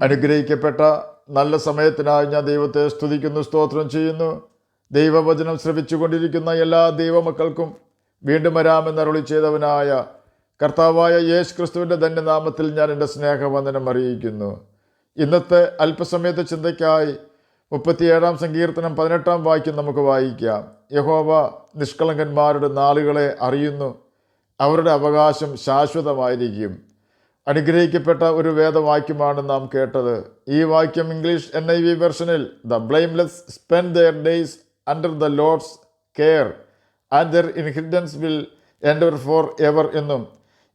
അനുഗ്രഹിക്കപ്പെട്ട നല്ല സമയത്തിനായി ഞാൻ ദൈവത്തെ സ്തുതിക്കുന്നു, സ്തോത്രം ചെയ്യുന്നു. ദൈവവചനം ശ്രവിച്ചുകൊണ്ടിരിക്കുന്ന എല്ലാ ദൈവമക്കൾക്കും വീണ്ടും വരാമെന്നരുളി ചെയ്തവനായ കർത്താവായ യേശു ക്രിസ്തുവിൻ്റെ ധന്യനാമത്തിൽ ഞാൻ എൻ്റെ സ്നേഹവന്ദനം അറിയിക്കുന്നു. ഇന്നത്തെ അല്പസമയത്തെ ചിന്തയ്ക്കായി 37 സങ്കീർത്തനം 18 വാക്യം നമുക്ക് വായിക്കാം. യഹോവ നിഷ്കളങ്കന്മാരുടെ നാളുകളെ അറിയുന്നു, അവരുടെ അവകാശം ശാശ്വതമായിരിക്കും. അനുഗ്രഹിക്കപ്പെട്ട ഒരു വേദവാക്യമാണ് നാം കേട്ടത്. ഈ വാക്യം ഇംഗ്ലീഷ് NIV വെർഷനിൽ the blameless spend their days under the Lord's care and their inheritance will endure forever എന്നും,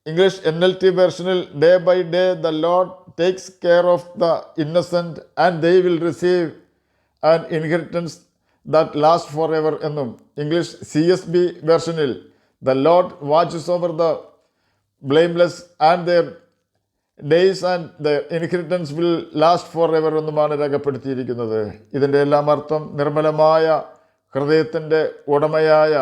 ഇംഗ്ലീഷ് NLT വെർഷനിൽ day by day the Lord takes care of the innocent and they will receive an inheritance that last forever എന്നും, English CSB വെർഷനിൽ the Lord watches over the blameless and their days and the inheritance will last forever എന്നുമാണ് രേഖപ്പെടുത്തിയിരിക്കുന്നത്. ഇതിൻ്റെ എല്ലാം അർത്ഥം നിർമ്മലമായ ഹൃദയത്തിൻ്റെ ഉടമയായ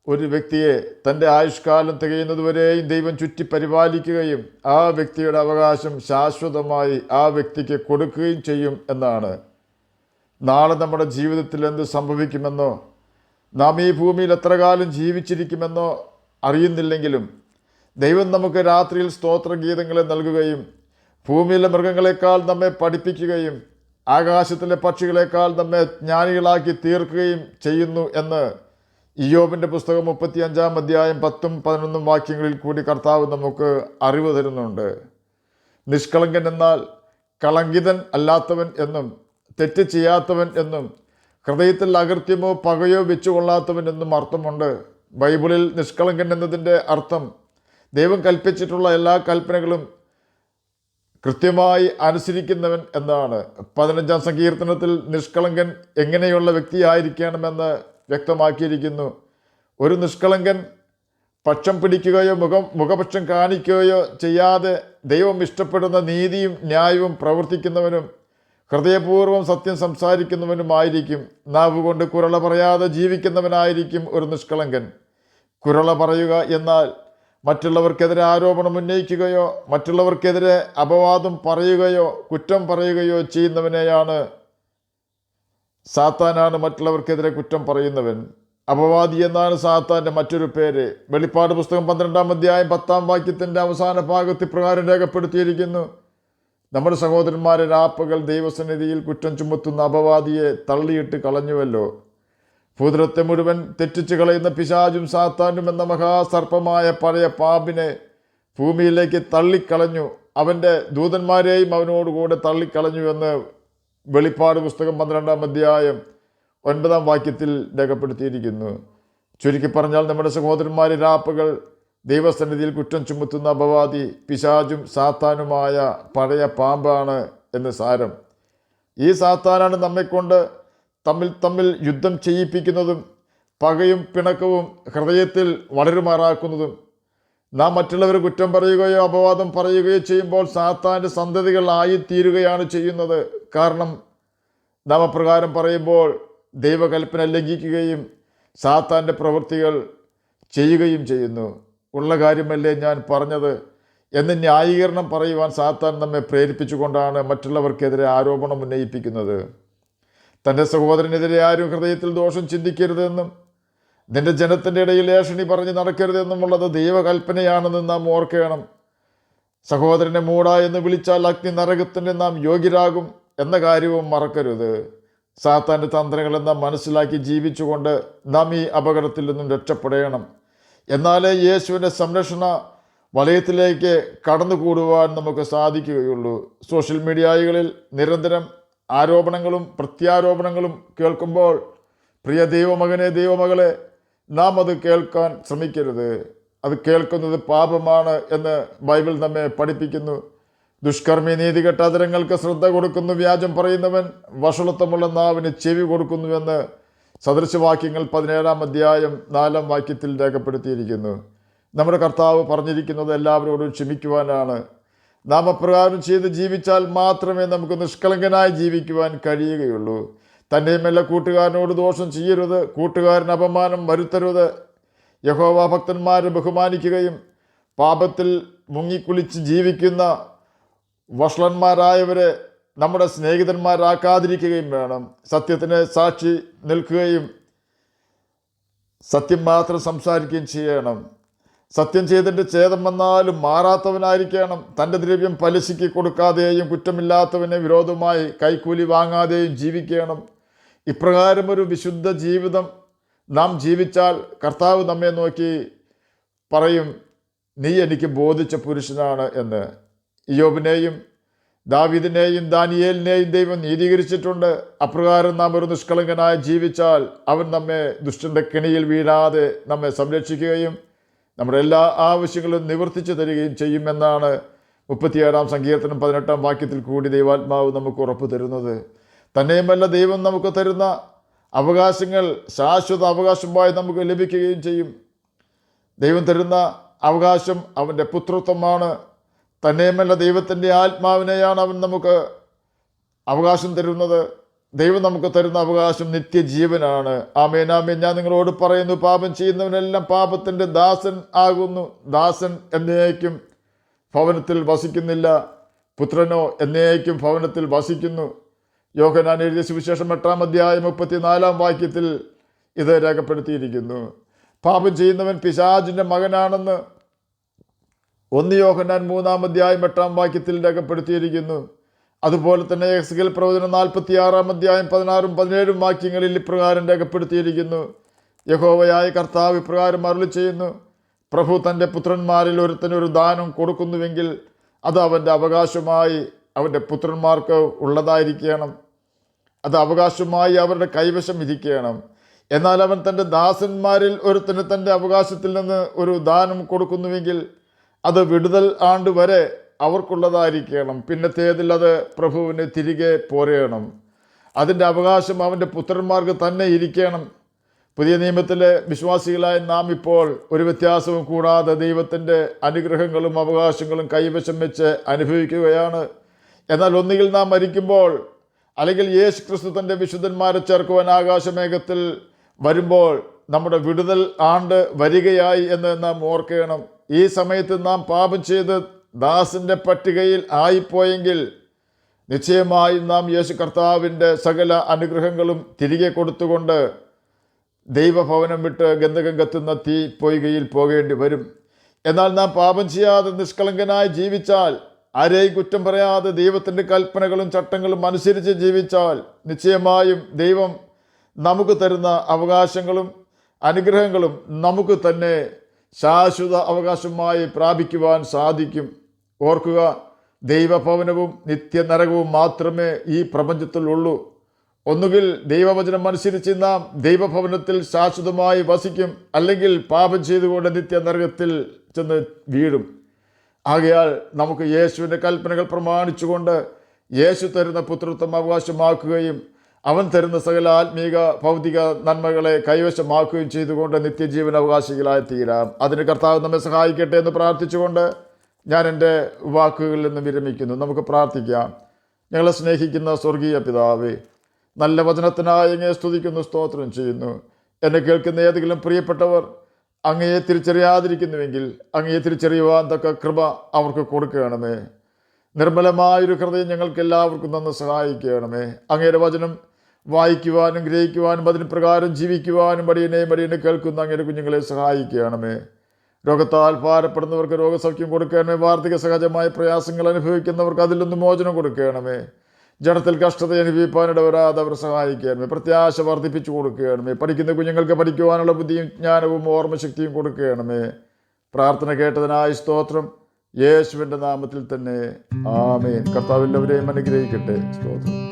ഒരു വ്യക്തിയെ തൻ്റെ ആയുഷ്കാലം തികയുന്നതുവരെയും ദൈവം ചുറ്റി പരിപാലിക്കുകയും ആ വ്യക്തിയുടെ അവകാശം ശാശ്വതമായി ആ വ്യക്തിക്ക് കൊടുക്കുകയും ചെയ്യും എന്നാണ്. നാളെ നമ്മുടെ ജീവിതത്തിൽ എന്ത് സംഭവിക്കുമെന്നോ നാം ഈ ഭൂമിയിൽ എത്ര കാലം ജീവിച്ചിരിക്കുമെന്നോ അറിയുന്നില്ലെങ്കിലും ദൈവം നമുക്ക് രാത്രിയിൽ സ്തോത്രഗീതങ്ങളെ നൽകുകയും ഭൂമിയിലെ മൃഗങ്ങളെക്കാൾ നമ്മെ പഠിപ്പിക്കുകയും ആകാശത്തിലെ പക്ഷികളെക്കാൾ നമ്മെ ജ്ഞാനികളാക്കി തീർക്കുകയും ചെയ്യുന്നു എന്ന് ഇയ്യോബിൻ്റെ പുസ്തകം 35 അധ്യായം 10-11 വാക്യങ്ങളിൽ കൂടി കർത്താവ് നമുക്ക് അറിവ് തരുന്നുണ്ട്. നിഷ്കളങ്കൻ എന്നാൽ കളങ്കിതൻ അല്ലാത്തവൻ എന്നും തെറ്റ് ചെയ്യാത്തവൻ എന്നും ഹൃദയത്തിൽ അകൃത്യമോ പകയോ വെച്ചുകൊള്ളാത്തവൻ എന്നും അർത്ഥമുണ്ട്. ബൈബിളിൽ നിഷ്കളങ്കൻ എന്നതിൻ്റെ അർത്ഥം ദൈവം കൽപ്പിച്ചിട്ടുള്ള എല്ലാ കൽപ്പനകളും കൃത്യമായി അനുസരിക്കുന്നവൻ എന്നാണ്. 15 സങ്കീർത്തനത്തിൽ നിഷ്കളങ്കൻ എങ്ങനെയുള്ള വ്യക്തിയായിരിക്കണമെന്ന് വ്യക്തമാക്കിയിരിക്കുന്നു. ഒരു നിഷ്കളങ്കൻ പക്ഷം പിടിക്കുകയോ മുഖപക്ഷം കാണിക്കുകയോ ചെയ്യാതെ ദൈവം ഇഷ്ടപ്പെടുന്ന നീതിയും ന്യായവും പ്രവർത്തിക്കുന്നവനും ഹൃദയപൂർവ്വം സത്യം സംസാരിക്കുന്നവനുമായിരിക്കും. നാവ് കൊണ്ട് കുരള പറയാതെ ജീവിക്കുന്നവനായിരിക്കും ഒരു നിഷ്കളങ്കൻ. കുരള പറയുക എന്നാൽ മറ്റുള്ളവർക്കെതിരെ ആരോപണം ഉന്നയിക്കുകയോ മറ്റുള്ളവർക്കെതിരെ അപവാദം പറയുകയോ കുറ്റം പറയുകയോ ചെയ്യുന്നവനെയാണ്. സാത്താനാണ് മറ്റുള്ളവർക്കെതിരെ കുറ്റം പറയുന്നവൻ. അപവാദി എന്നാണ് സാത്താൻ്റെ മറ്റൊരു പേര്. വെളിപ്പാട് പുസ്തകം 12 അധ്യായം 10 വാക്യത്തിൻ്റെ അവസാന ഭാഗത്ത് പ്രകാരം രേഖപ്പെടുത്തിയിരിക്കുന്നു: നമ്മുടെ സഹോദരന്മാരെ രാപ്പകൽ ദൈവസന്നിധിയിൽ കുറ്റം ചുമത്തുന്ന അപവാദിയെ തള്ളിയിട്ട് കളഞ്ഞുവല്ലോ. ഭൂതലത്തെ മുഴുവൻ തെറ്റിച്ച് കളയുന്ന പിശാചും സാത്താനും എന്ന മഹാസർപ്പമായ പഴയ പാമ്പിനെ ഭൂമിയിലേക്ക് തള്ളിക്കളഞ്ഞു, അവൻ്റെ ദൂതന്മാരെയും അവനോടുകൂടെ തള്ളിക്കളഞ്ഞു എന്ന് വെളിപ്പാട് പുസ്തകം 12 അധ്യായം 9 വാക്യത്തിൽ രേഖപ്പെടുത്തിയിരിക്കുന്നു. ചുരുക്കി പറഞ്ഞാൽ നമ്മുടെ സഹോദരന്മാരെ രാപ്പകൽ ദൈവസന്നിധിയിൽ കുറ്റം ചുമത്തുന്ന അപവാദി പിശാചും സാത്താനുമായ പഴയ പാമ്പാണ് എന്ന് സാരം. ഈ സാത്താനാണ് നമ്മെക്കൊണ്ട് തമ്മിൽ യുദ്ധം ചെയ്യിപ്പിക്കുന്നതും പകയും പിണക്കവും ഹൃദയത്തിൽ വളരുമാറാക്കുന്നതും. നാം മറ്റുള്ളവർ കുറ്റം പറയുകയോ അപവാദം പറയുകയോ ചെയ്യുമ്പോൾ സാത്താൻ്റെ സന്തതികളായിത്തീരുകയാണ് ചെയ്യുന്നത്. കാരണം നാം അപ്രകാരം പറയുമ്പോൾ ദൈവകൽപ്പന ലംഘിക്കുകയും സാത്താൻ്റെ പ്രവൃത്തികൾ ചെയ്യുകയും ചെയ്യുന്നു. ഉള്ള കാര്യമല്ലേ ഞാൻ പറഞ്ഞത് എന്ന് ന്യായീകരണം പറയുവാൻ സാത്താൻ നമ്മെ പ്രേരിപ്പിച്ചുകൊണ്ടാണ് മറ്റുള്ളവർക്കെതിരെ ആരോപണം ഉന്നയിപ്പിക്കുന്നത്. തൻ്റെ സഹോദരനെതിരെ ആരും ഹൃദയത്തിൽ ദോഷം ചിന്തിക്കരുതെന്നും നിന്റെ ജനത്തിൻ്റെ ഇടയിൽ ഏഷണി പറഞ്ഞ് നടക്കരുതെന്നുമുള്ളത് ദൈവകൽപ്പനയാണെന്ന് നാം ഓർക്കണം. സഹോദരനെ മൂട എന്ന് വിളിച്ചാൽ അഗ്നി നരകത്തിന് നാം യോഗ്യരാകും എന്ന കാര്യവും മറക്കരുത്. സാത്താൻ്റെ തന്ത്രങ്ങളെ നാം മനസ്സിലാക്കി ജീവിച്ചുകൊണ്ട് നാം ഈ അപകടത്തിൽ നിന്നും രക്ഷപ്പെടണം. എന്നാലേ യേശുവിൻ്റെ സംരക്ഷണ വലയത്തിലേക്ക് കടന്നുകൂടുവാൻ നമുക്ക് സാധിക്കുകയുള്ളൂ. സോഷ്യൽ മീഡിയകളിൽ നിരന്തരം ആരോപണങ്ങളും പ്രത്യാരോപണങ്ങളും കേൾക്കുമ്പോൾ പ്രിയ ദൈവമകനെ ദൈവമകളെ നാം അത് കേൾക്കാൻ ശ്രമിക്കരുത്. അത് കേൾക്കുന്നത് പാപമാണ് എന്ന് ബൈബിൾ നമ്മെ പഠിപ്പിക്കുന്നു. ദുഷ്കർമ്മി നീതികെട്ട അധരങ്ങൾക്ക് ശ്രദ്ധ കൊടുക്കുന്നു, വ്യാജം പറയുന്നവൻ വഷളത്വമുള്ള നാവിന് ചെവി കൊടുക്കുന്നുവെന്ന് സദൃശവാക്യങ്ങൾ 17 അധ്യായം 4 വാക്യത്തിൽ രേഖപ്പെടുത്തിയിരിക്കുന്നു. നമ്മുടെ കർത്താവ് പറഞ്ഞിരിക്കുന്നത് എല്ലാവരോടും ക്ഷമിക്കുവാനാണ്. നാം അപ്രകാരം ചെയ്ത് ജീവിച്ചാൽ മാത്രമേ നമുക്ക് നിഷ്കളങ്കനായി ജീവിക്കുവാൻ കഴിയുകയുള്ളൂ. തൻ്റെയുമല്ല കൂട്ടുകാരനോട് ദോഷം ചെയ്യരുത്, കൂട്ടുകാരന് അപമാനം വരുത്തരുത്. യഹോവ ഭക്തന്മാരെ ബഹുമാനിക്കുകയും പാപത്തിൽ മുങ്ങിക്കുളിച്ച് ജീവിക്കുന്ന വഷളന്മാരായവരെ നമ്മുടെ സ്നേഹിതന്മാരാക്കാതിരിക്കുകയും വേണം. സത്യത്തിന് സാക്ഷി നിൽക്കുകയും സത്യം മാത്രം സംസാരിക്കുകയും ചെയ്യണം. സത്യം ചെയ്തിട്ട് ഛേദം വന്നാലും മാറാത്തവനായിരിക്കണം. തൻ്റെ ദ്രവ്യം പലിശയ്ക്ക് കൊടുക്കാതെയും കുറ്റമില്ലാത്തവനെ വിരോധമായി കൈക്കൂലി വാങ്ങാതെയും ജീവിക്കണം. ഇപ്രകാരം ഒരു വിശുദ്ധ ജീവിതം നാം ജീവിച്ചാൽ കർത്താവ് നമ്മെ നോക്കി പറയും, നീ എനിക്ക് ബോധിച്ച പുരുഷനാണ് എന്ന്. ഇയ്യോബിനെയും ദാവീദിനെയും ദാനിയേലിനെയും ദൈവം നീതീകരിച്ചിട്ടുണ്ട്. അപ്രകാരം നാം ഒരു നിഷ്കളങ്കനായി ജീവിച്ചാൽ അവൻ നമ്മെ ദുഷ്ടൻ്റെ കെണിയിൽ വീഴാതെ നമ്മെ സംരക്ഷിക്കുകയും നമ്മുടെ എല്ലാ ആവശ്യങ്ങളും നിവർത്തിച്ചു തരികയും ചെയ്യുമെന്നാണ് 37 സങ്കീർത്തനം 18 വാക്യത്തിൽ കൂടി ദൈവാത്മാവ് നമുക്ക് ഉറപ്പ് തരുന്നത്. തന്നെയുമല്ല, ദൈവം നമുക്ക് തരുന്ന അവകാശങ്ങൾ ശാശ്വത അവകാശമായി നമുക്ക് ലഭിക്കുകയും ചെയ്യും. ദൈവം തരുന്ന അവകാശം അവൻ്റെ പുത്രത്വമാണ്. തന്നെയുമല്ല, ദൈവത്തിൻ്റെ ആത്മാവിനെയാണ് അവൻ നമുക്ക് അവകാശം തരുന്നത്. ദൈവം നമുക്ക് തരുന്ന അവകാശം നിത്യജീവനാണ്. ആമേൻ, ആമേൻ. ഞാൻ നിങ്ങളോട് പറയുന്നു, പാപം ചെയ്യുന്നവനെല്ലാം പാപത്തിൻ്റെ ദാസൻ ആകുന്നു. ദാസൻ എന്നേക്കും ഭവനത്തിൽ വസിക്കുന്നില്ല, പുത്രനോ എന്നേക്കും ഭവനത്തിൽ വസിക്കുന്നു. യോഹന്നാൻ എഴുതിയ സുവിശേഷം 8 അധ്യായം 34 വാക്യത്തിൽ ഇത് രേഖപ്പെടുത്തിയിരിക്കുന്നു. പാപം ചെയ്യുന്നവൻ പിശാചിൻ്റെ മകനാണെന്ന് 1 യോഹന്നാൻ 3 അധ്യായം 8 വാക്യത്തിൽ രേഖപ്പെടുത്തിയിരിക്കുന്നു. അതുപോലെ തന്നെ എഹെസ്കേൽ പ്രവചനം 46 അധ്യായം 16 17 വാക്യങ്ങളിൽ ഇപ്രകാരം രേഖപ്പെടുത്തിയിരിക്കുന്നു. യഹോവയായ കർത്താവ് ഇപ്രകാരം അരുളി ചെയ്യുന്നു, പ്രഭു തൻ്റെ പുത്രന്മാരിൽ ഒരുത്തനൊരു ദാനം കൊടുക്കുന്നുവെങ്കിൽ അത് അവൻ്റെ അവകാശമായി അവൻ്റെ പുത്രന്മാർക്ക് ഉള്ളതായിരിക്കണം. അത് അവകാശമായി അവരുടെ കൈവശം ഇരിക്കണം. എന്നാൽ അവൻ തൻ്റെ ദാസന്മാരിൽ ഒരുത്തന് തൻ്റെ അവകാശത്തിൽ നിന്ന് ഒരു ദാനം കൊടുക്കുന്നുവെങ്കിൽ അത് വിടുതൽ ആണ്ട് വരെ അവർക്കുള്ളതായിരിക്കണം. പിന്നത്തേതിൽ അത് പ്രഭുവിന് തിരികെ പോരേണം. അതിൻ്റെ അവകാശം അവൻ്റെ പുത്രന്മാർക്ക് തന്നെ ഇരിക്കണം. പുതിയ നിയമത്തിലെ വിശ്വാസികളായി നാം ഇപ്പോൾ ഒരു വ്യത്യാസവും കൂടാതെ ദൈവത്തിൻ്റെ അനുഗ്രഹങ്ങളും അവകാശങ്ങളും കൈവശം വെച്ച് അനുഭവിക്കുകയാണ്. എന്നാൽ ഒന്നുകിൽ നാം മരിക്കുമ്പോൾ, അല്ലെങ്കിൽ യേശു ക്രിസ്തു തൻ്റെ വിശുദ്ധന്മാരെ ചേർക്കുവാൻ ആകാശമേഘത്തിൽ വരുമ്പോൾ നമ്മുടെ വിടുതൽ ആണ്ട് വരികയായി എന്ന് നാം ഓർക്കണം. ഈ സമയത്ത് നാം പാപം ചെയ്ത് ദാസൻ്റെ പട്ടികയിൽ ആയിപ്പോയെങ്കിൽ നിശ്ചയമായും നാം യേശു കർത്താവിൻ്റെ സകല അനുഗ്രഹങ്ങളും തിരികെ കൊടുത്തുകൊണ്ട് ദൈവഭവനം വിട്ട് ഗന്ധകം കത്തുന്ന തീ പൊയ്കയിൽ പോകേണ്ടി വരും. എന്നാൽ നാം പാപം ചെയ്യാതെ നിഷ്കളങ്കനായി ജീവിച്ചാൽ, ആരെയും കുറ്റം പറയാതെ ദൈവത്തിൻ്റെ കൽപ്പനകളും ചട്ടങ്ങളും അനുസരിച്ച് ജീവിച്ചാൽ നിശ്ചയമായും ദൈവം നമുക്ക് തരുന്ന അവകാശങ്ങളും അനുഗ്രഹങ്ങളും നമുക്ക് തന്നെ ശാശ്വത അവകാശമായി പ്രാപിക്കുവാൻ സാധിക്കും. ഓർക്കുക, ദൈവഭവനവും നിത്യനരകവും മാത്രമേ ഈ പ്രപഞ്ചത്തിലുള്ളൂ. ഒന്നുകിൽ ദൈവവചനം അനുസരിച്ച് നാം ദൈവഭവനത്തിൽ ശാശ്വതമായി വസിക്കും, അല്ലെങ്കിൽ പാപം ചെയ്തുകൊണ്ട് നിത്യനരകത്തിൽ ചെന്ന് വീഴും. ആകയാൽ നമുക്ക് യേശുവിൻ്റെ കൽപ്പനകൾ പ്രമാണിച്ചുകൊണ്ട് യേശു തരുന്ന പുത്രത്വം അവകാശമാക്കുകയും അവൻ തരുന്ന സകല ആത്മീക ഭൗതിക നന്മകളെ കൈവശമാക്കുകയും ചെയ്തുകൊണ്ട് നിത്യജീവൻ അവകാശികളായി തീരാം. അതിന് കർത്താവ് നമ്മെ സഹായിക്കട്ടെ എന്ന് പ്രാർത്ഥിച്ചുകൊണ്ട് ഞാൻ എൻ്റെ വാക്കുകളിൽ നിന്ന് വിരമിക്കുന്നു. നമുക്ക് പ്രാർത്ഥിക്കാം. ഞങ്ങളെ സ്നേഹിക്കുന്ന സ്വർഗീയ പിതാവേ, നല്ല വചനത്തിനായി അങ്ങയെ സ്തുതിക്കുന്നു, സ്തോത്രം ചെയ്യുന്നു. എന്നെ കേൾക്കുന്ന ഏതെങ്കിലും പ്രിയപ്പെട്ടവർ അങ്ങയെ തിരിച്ചറിയാതിരിക്കുന്നുവെങ്കിൽ അങ്ങയെ തിരിച്ചറിയുവാൻ തക്ക കൃപ അവർക്ക് കൊടുക്കണമേ. നിർമ്മലമായൊരു ഹൃദയം ഞങ്ങൾക്ക് എല്ലാവർക്കും തന്ന് സഹായിക്കണമേ. അങ്ങയുടെ വചനം വായിക്കുവാനും ഗ്രഹിക്കുവാനും അതിന് പ്രകാരം ജീവിക്കുവാനും മടിയനെ കേൾക്കുന്ന അങ്ങയുടെ കുഞ്ഞുങ്ങളെ സഹായിക്കണമേ. രോഗത്താൽ ഭാരപ്പെടുന്നവർക്ക് രോഗസൗഖ്യം കൊടുക്കണമേ. വാർദ്ധക്യ സഹജമായ പ്രയാസങ്ങൾ അനുഭവിക്കുന്നവർക്ക് അതിൽ നിന്ന് മോചനം കൊടുക്കണമേ. ജഡത്തിൽ കഷ്ടത അനുഭവിപ്പാനിട വരാതെ അവർ സഹായിക്കണമേ. പ്രത്യാശ വർദ്ധിപ്പിച്ചു കൊടുക്കണമേ. പഠിക്കുന്ന കുഞ്ഞുങ്ങൾക്ക് പഠിക്കുവാനുള്ള ബുദ്ധിയും ജ്ഞാനവും ഓർമ്മശക്തിയും കൊടുക്കണമേ. പ്രാർത്ഥന കേട്ടതിനായി സ്തോത്രം. യേശുവിൻ്റെ നാമത്തിൽ തന്നെ ആമേൻ. കർത്താവ് എല്ലാവരെയും അനുഗ്രഹിക്കട്ടെ. സ്തോത്രം.